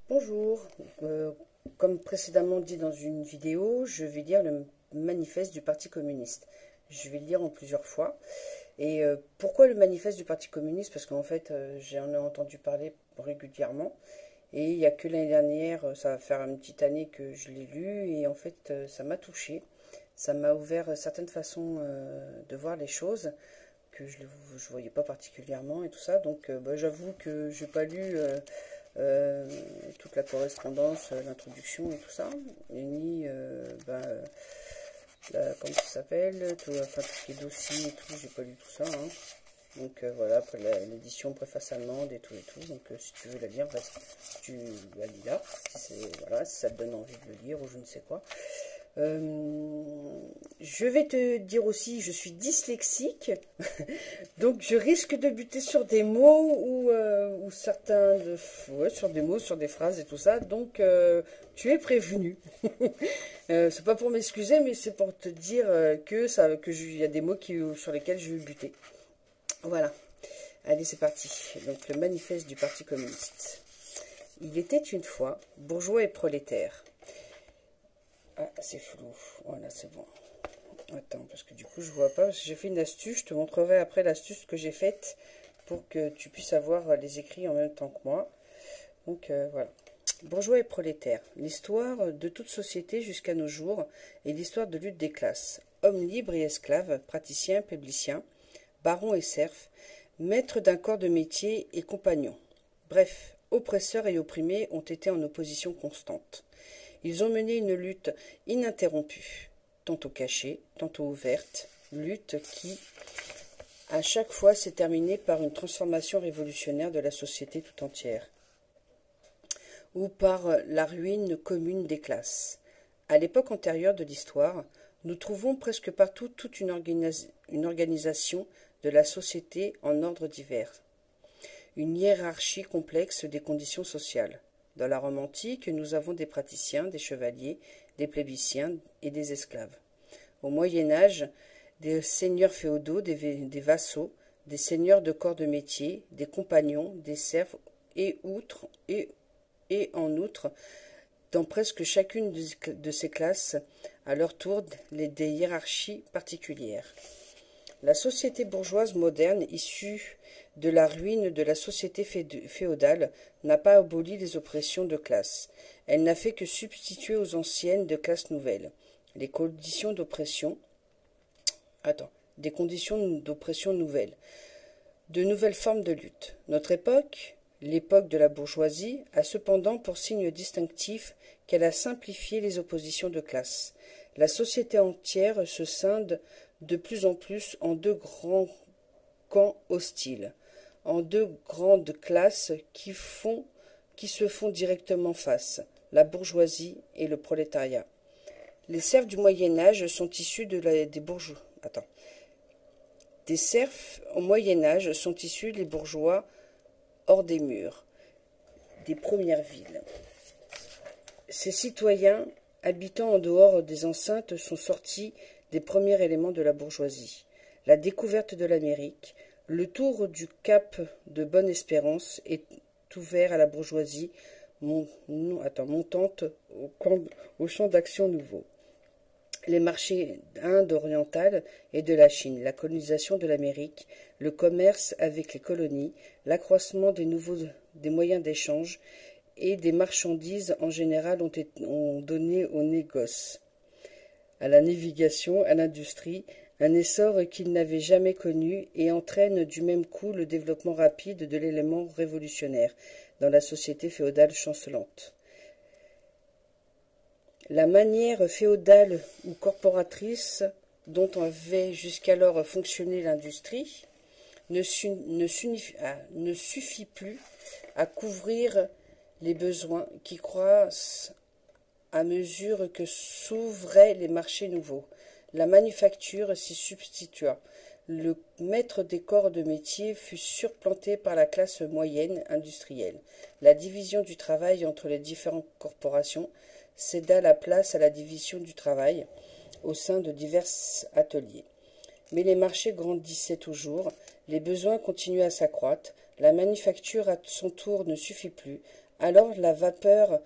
Bonjour, comme précédemment dit dans une vidéo, je vais lire le manifeste du Parti communiste. Je vais le lire en plusieurs fois. Et pourquoi le manifeste du Parti communiste? Parce qu'en fait, j'en ai entendu parler régulièrement. Et il n'y a que l'année dernière, ça va faire une petite année que je l'ai lu. Et en fait, ça m'a touché. Ça m'a ouvert certaines façons de voir les choses que je ne voyais pas particulièrement et tout ça. Donc j'avoue que je n'ai pas lu toute la correspondance, l'introduction et tout ça, et ni comment ça s'appelle, tout, enfin, tout ce qui est dossier et tout, j'ai pas lu tout ça. Hein. Donc voilà, après l'édition préface allemande et tout. Donc si tu veux la lire, tu la lis là. Voilà, si ça te donne envie de le lire ou je ne sais quoi. Je vais te dire aussi, je suis dyslexique, donc je risque de buter sur des mots ou certains, ouais, sur des mots, sur des phrases et tout ça. Donc tu es prévenu. C'est pas pour m'excuser, mais c'est pour te dire il y a des mots sur lesquels je vais buter. Voilà. Allez, c'est parti. Donc le manifeste du Parti communiste. Il était une fois bourgeois et prolétaires. Ah, c'est flou. Voilà, c'est bon. Attends, parce que du coup, je vois pas. J'ai fait une astuce. Je te montrerai après l'astuce que j'ai faite pour que tu puisses avoir les écrits en même temps que moi. Donc, voilà. Bourgeois et prolétaires. L'histoire de toute société jusqu'à nos jours est l'histoire de lutte des classes. Hommes libres et esclaves, praticiens, publiciens, barons et serfs, maîtres d'un corps de métier et compagnons. Bref, oppresseurs et opprimés ont été en opposition constante. Ils ont mené une lutte ininterrompue, tantôt cachée, tantôt ouverte, lutte qui, à chaque fois, s'est terminée par une transformation révolutionnaire de la société tout entière, ou par la ruine commune des classes. À l'époque antérieure de l'histoire, nous trouvons presque partout toute une organisation de la société en ordres divers, une hiérarchie complexe des conditions sociales. Dans la Rome antique, nous avons des praticiens, des chevaliers, des plébisciens et des esclaves. Au Moyen Âge, des seigneurs féodaux, des vassaux, des seigneurs de corps de métier, des compagnons, des serfs, et en outre, dans presque chacune de ces classes, à leur tour, des hiérarchies particulières. La société bourgeoise moderne, issue de la ruine de la société féodale, n'a pas aboli les oppressions de classe. Elle n'a fait que substituer aux anciennes de classes nouvelles. Des conditions d'oppression nouvelles. De nouvelles formes de lutte. Notre époque, l'époque de la bourgeoisie, a cependant pour signe distinctif qu'elle a simplifié les oppositions de classe. La société entière se scinde de plus en plus en deux grands camps hostiles, en deux grandes classes qui se font directement face, la bourgeoisie et le prolétariat. Les serfs du Moyen Âge sont issus des bourgeois. Des serfs au Moyen Âge sont issus des bourgeois hors des murs, des premières villes. Ces citoyens, habitant en dehors des enceintes, sont sortis des premiers éléments de la bourgeoisie. La découverte de l'Amérique, le tour du cap de Bonne-Espérance est ouvert à la bourgeoisie montante au champ d'action nouveau. Les marchés d'Inde orientale et de la Chine, la colonisation de l'Amérique, le commerce avec les colonies, l'accroissement des moyens d'échange et des marchandises en général ont donné au négoce, à la navigation, à l'industrie, un essor qu'ils n'avaient jamais connu et entraîne du même coup le développement rapide de l'élément révolutionnaire dans la société féodale chancelante. La manière féodale ou corporatrice dont avait jusqu'alors fonctionné l'industrie ne suffit plus à couvrir les besoins qui croissent à mesure que s'ouvraient les marchés nouveaux. La manufacture s'y substitua. Le maître des corps de métier fut supplanté par la classe moyenne industrielle. La division du travail entre les différentes corporations céda la place à la division du travail au sein de divers ateliers. Mais les marchés grandissaient toujours, les besoins continuaient à s'accroître, la manufacture à son tour ne suffit plus Alors la vapeur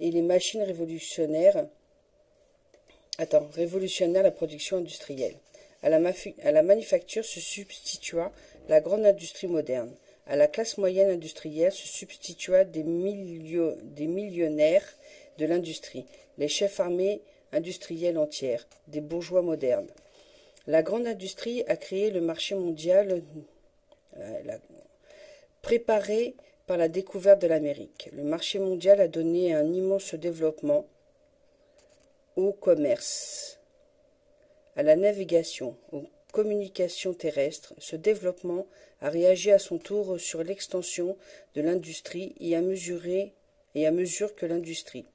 et les machines révolutionnèrent la production industrielle. À la manufacture se substitua la grande industrie moderne. À la classe moyenne industrielle se substitua des millionnaires de l'industrie, les chefs armés industriels entières, des bourgeois modernes. La grande industrie a créé le marché mondial préparé par la découverte de l'Amérique. Le marché mondial a donné un immense développement au commerce, à la navigation, aux communications terrestres. Ce développement a réagi à son tour sur l'extension de l'industrie et à mesure que l'industrie.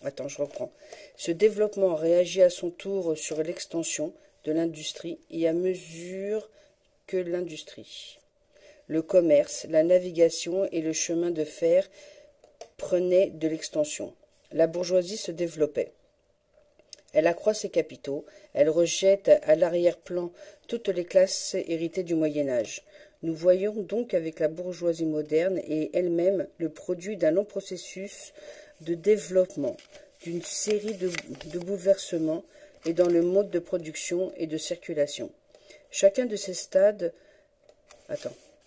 Je reprends. Ce développement a réagi à son tour sur l'extension de l'industrie et à mesure que l'industrie. Le commerce, la navigation et le chemin de fer prenaient de l'extension. La bourgeoisie se développait. Elle accroît ses capitaux, elle rejette à l'arrière-plan toutes les classes héritées du Moyen-Âge. Nous voyons donc avec la bourgeoisie moderne et elle-même le produit d'un long processus de développement, d'une série de bouleversements et dans le mode de production et de circulation. Chacun de ces stades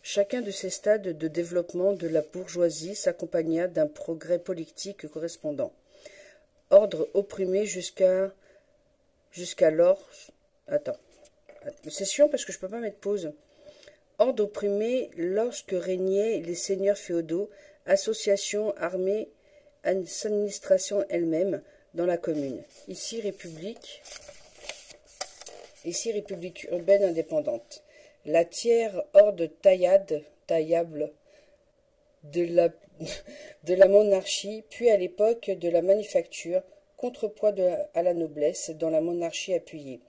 de développement de la bourgeoisie s'accompagna d'un progrès politique correspondant. Ordre opprimé jusqu'alors. C'est chiant parce que je peux pas mettre pause. Ordre opprimé lorsque régnaient les seigneurs féodaux, associations armées, administration elle-même dans la commune. Ici république urbaine indépendante. La tiers horde taillable de la monarchie, puis à l'époque de la manufacture, contrepoids à la noblesse dans la monarchie appuyée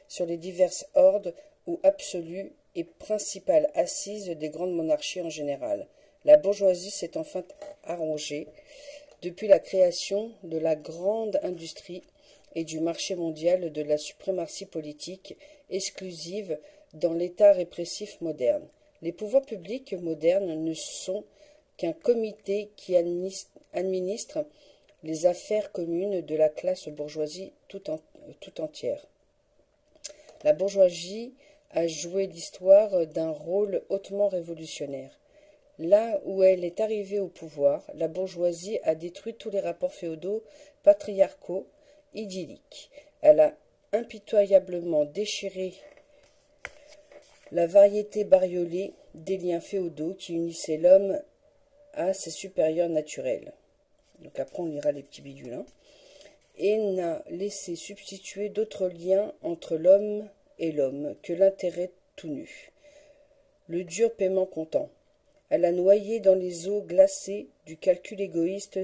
sur les diverses hordes ou absolues et principales assises des grandes monarchies en général. La bourgeoisie s'est enfin arrangée depuis la création de la grande industrie et du marché mondial de la suprématie politique exclusive dans l'État répressif moderne. Les pouvoirs publics modernes ne sont qu'un comité qui administre les affaires communes de la classe bourgeoisie tout entière. La bourgeoisie a joué l'histoire d'un rôle hautement révolutionnaire. Là où elle est arrivée au pouvoir, la bourgeoisie a détruit tous les rapports féodaux, patriarcaux, idylliques. Elle a impitoyablement déchiré la variété bariolée des liens féodaux qui unissaient l'homme à ses supérieurs naturels. Donc après on lira les petits bidules. Et n'a laissé substituer d'autres liens entre l'homme et l'homme que l'intérêt tout nu, le dur paiement comptant. Elle a noyé dans les eaux glacées du calcul égoïste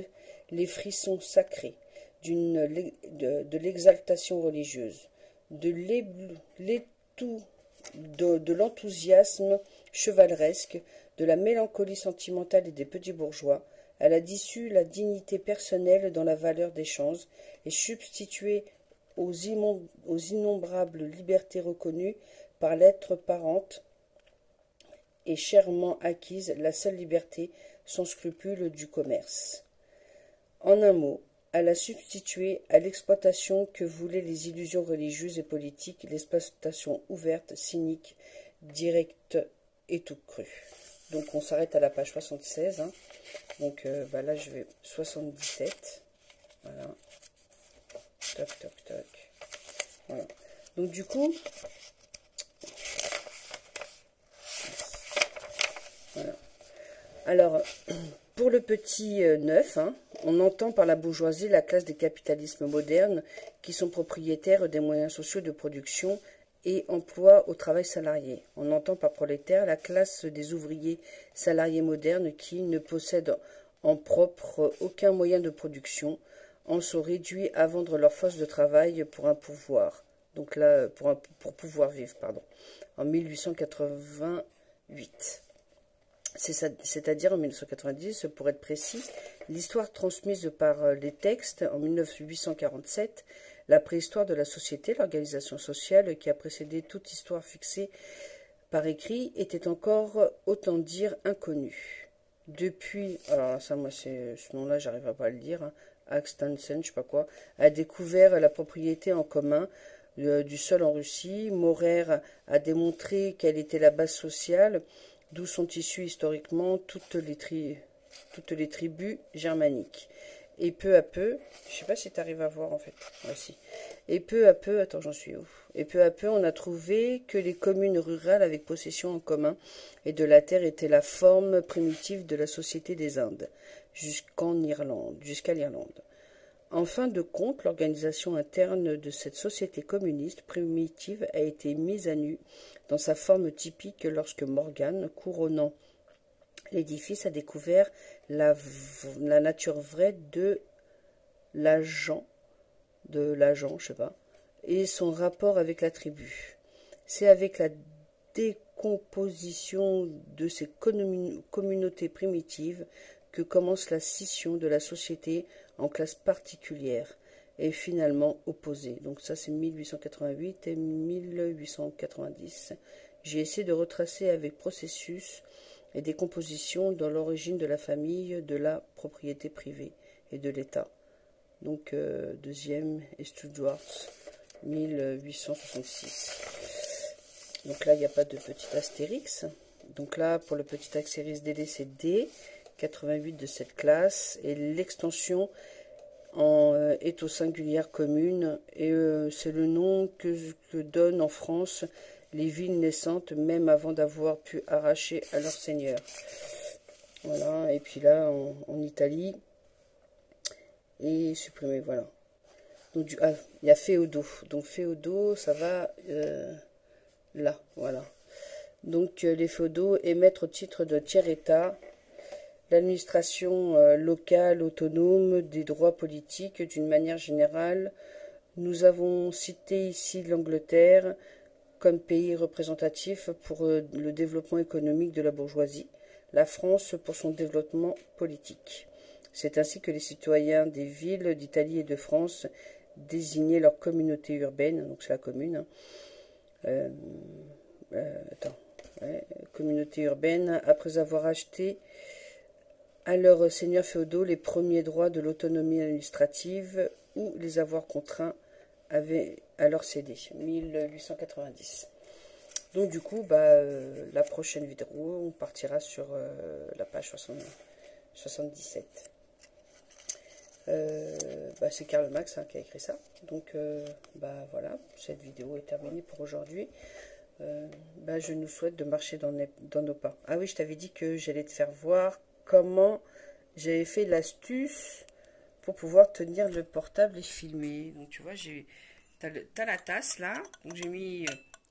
les frissons sacrés de l'exaltation religieuse, de l'enthousiasme chevaleresque, de la mélancolie sentimentale et des petits bourgeois. Elle a dissu la dignité personnelle dans la valeur des chances et substitué aux innombrables libertés reconnues par l'être parente et chèrement acquise la seule liberté sans scrupule du commerce. En un mot, elle a substitué à l'exploitation que voulaient les illusions religieuses et politiques l'exploitation ouverte, cynique, directe et toute crue. Donc on s'arrête à la page 76. Donc là je vais 77. Voilà. Toc, toc, toc. Voilà. Donc du coup, voilà. Alors, pour le petit 9, on entend par la bourgeoisie la classe des capitalismes modernes qui sont propriétaires des moyens sociaux de production et emploient au travail salarié. On entend par prolétaire la classe des ouvriers salariés modernes qui ne possèdent en propre aucun moyen de production, en sont réduits à vendre leur force de travail pour un pouvoir. Donc là, pour pouvoir vivre, pardon. En 1888. C'est-à-dire en 1990, pour être précis, l'histoire transmise par les textes en 1847, la préhistoire de la société, l'organisation sociale qui a précédé toute histoire fixée par écrit, était encore, autant dire, inconnue. depuis, alors ça, moi, c'est ce nom-là, j'arrive pas à le dire, hein, Axtansen, je sais pas quoi, a découvert la propriété en commun du sol en Russie. Maurer a démontré quelle était la base sociale, d'où sont issues historiquement toutes les tribus germaniques. Et peu à peu, je sais pas si tu arrives à voir en fait, ouais, si. Et peu à peu, attends, j'en suis où? Et peu à peu, on a trouvé que les communes rurales avec possession en commun et de la terre étaient la forme primitive de la société des Indes, jusqu'à l'Irlande. En fin de compte, l'organisation interne de cette société communiste primitive a été mise à nu dans sa forme typique lorsque Morgan, couronnant l'édifice, a découvert la nature vraie de l'agent, je sais pas, et son rapport avec la tribu. C'est avec la décomposition de ces communautés primitives que commence la scission de la société en classes particulières et finalement opposées. Donc ça c'est 1888 et 1890. J'ai essayé de retracer avec processus et décomposition dans l'origine de la famille, de la propriété privée et de l'État. Donc deuxième et Stuart 1866. Donc là il n'y a pas de petit astérix. Donc là pour le petit astérix DD c'est D 88 de cette classe et l'extension est au singulière commune et c'est le nom que donnent en France les villes naissantes même avant d'avoir pu arracher à leur seigneur. Voilà, et puis là en Italie et supprimer, voilà. Donc il y a féodaux, donc féodaux ça va là, voilà. Donc les féodaux émettent au titre de tiers-état l'administration locale autonome des droits politiques d'une manière générale. Nous avons cité ici l'Angleterre comme pays représentatif pour le développement économique de la bourgeoisie, la France pour son développement politique. C'est ainsi que les citoyens des villes d'Italie et de France désignaient leur communauté urbaine, donc c'est la commune, communauté urbaine, après avoir acheté à leurs seigneurs féodaux les premiers droits de l'autonomie administrative ou les avoir contraints à leur céder. 1890. Donc du coup, la prochaine vidéo, on partira sur la page 77. C'est Karl Marx qui a écrit ça. Donc voilà, cette vidéo est terminée pour aujourd'hui. Je nous souhaite de marcher dans nos pas. Ah oui, je t'avais dit que j'allais te faire voir comment j'avais fait l'astuce pour pouvoir tenir le portable et filmer. Donc tu vois, t'as la tasse là, donc j'ai mis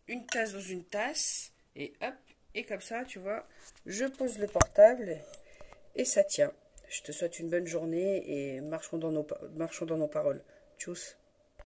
une tasse dans une tasse et hop, et comme ça tu vois, je pose le portable et ça tient. Je te souhaite une bonne journée et marchons dans nos paroles. Tchuss.